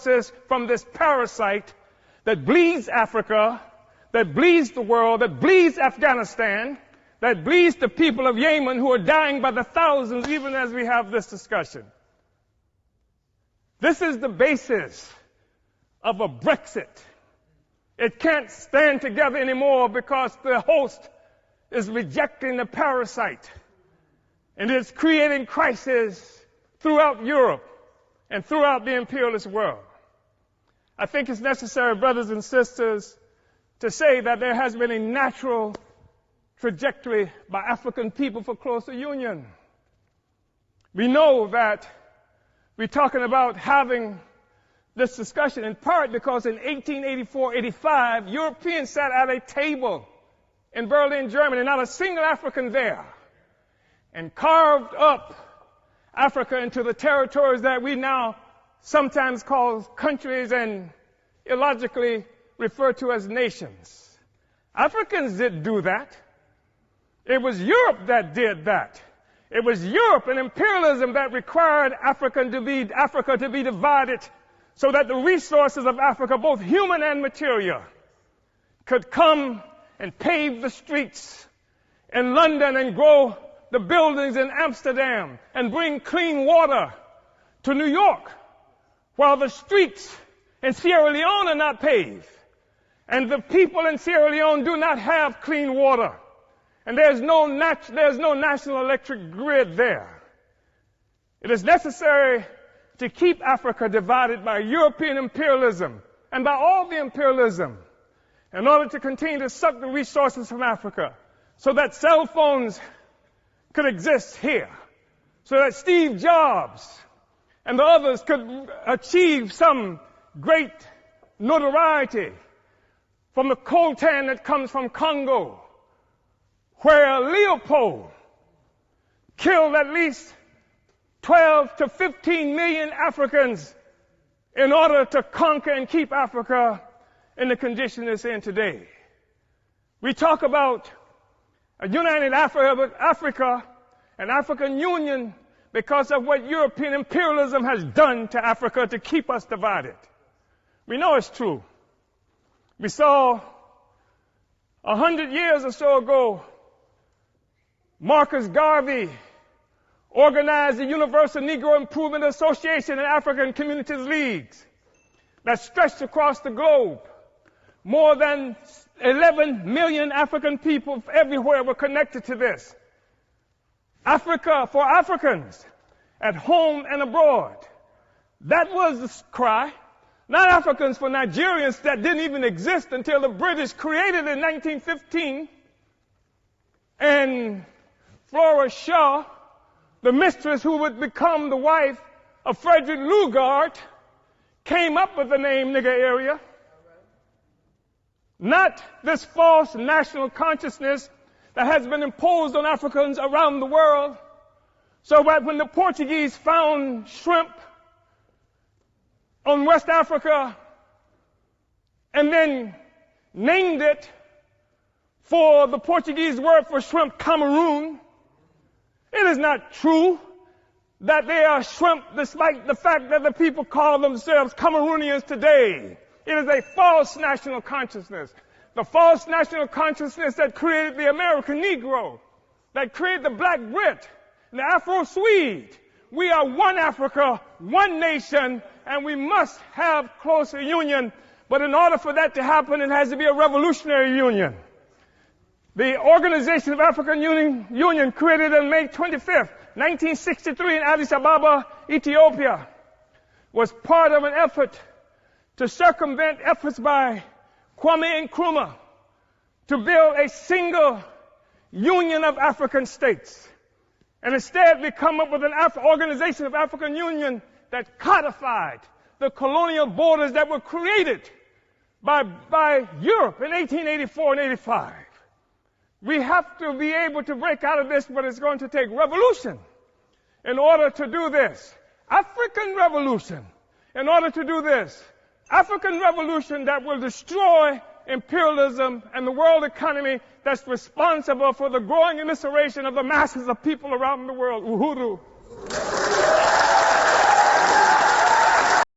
tuberculosis from this parasite that bleeds Africa, that bleeds the world, that bleeds Afghanistan, that bleeds the people of Yemen who are dying by the thousands even as we have this discussion. This is the basis of a Brexit. It can't stand together anymore because the host is rejecting the parasite. And it's creating crisis throughout Europe and throughout the imperialist world. I think it's necessary, brothers and sisters, to say that there has been a natural trajectory by African people for closer union. We know that we're talking about having this discussion in part because in 1884-85, Europeans sat at a table in Berlin, Germany, not a single African there, and carved up Africa into the territories that we now sometimes call countries and illogically refer to as nations. Africans didn't do that. It was Europe that did that. It was Europe and imperialism that required Africa to be divided so that the resources of Africa, both human and material, could come and pave the streets in London and grow the buildings in Amsterdam and bring clean water to New York, while the streets in Sierra Leone are not paved. And the people in Sierra Leone do not have clean water. And there's no national electric grid there. It is necessary to keep Africa divided by European imperialism and by all the imperialism in order to continue to suck the resources from Africa so that cell phones could exist here, so that Steve Jobs and the others could achieve some great notoriety from the coltan that comes from Congo, where Leopold killed at least 12 to 15 million Africans in order to conquer and keep Africa in the condition it's in today. We talk about a united Africa and African Union because of what European imperialism has done to Africa to keep us divided. We know it's true. We saw 100 years or so ago, Marcus Garvey organized the Universal Negro Improvement Association and African Communities Leagues that stretched across the globe. More than 11 million African people everywhere were connected to this. Africa for Africans, at home and abroad. That was the cry. Not Africans for Nigerians that didn't even exist until the British created it in 1915. And Flora Shaw, the mistress who would become the wife of Frederick Lugard, came up with the name nigger area. Not this false national consciousness that has been imposed on Africans around the world. So that when the Portuguese found shrimp on West Africa and then named it for the Portuguese word for shrimp, Cameroon, it is not true that they are shrimp despite the fact that the people call themselves Cameroonians today. It is a false national consciousness. The false national consciousness that created the American Negro, that created the Black Brit, the Afro-Swede. We are one Africa, one nation, and we must have closer union. But in order for that to happen, it has to be a revolutionary union. The Organization of African Union, created on May 25th, 1963 in Addis Ababa, Ethiopia, was part of an effort to circumvent efforts by Kwame Nkrumah to build a single union of African states. And instead, we come up with an Organization of African Union that codified the colonial borders that were created by Europe in 1884 and 85. We have to be able to break out of this, but it's going to take revolution in order to do this. African revolution in order to do this. African revolution that will destroy imperialism and the world economy that's responsible for the growing immiseration of the masses of people around the world. Uhuru.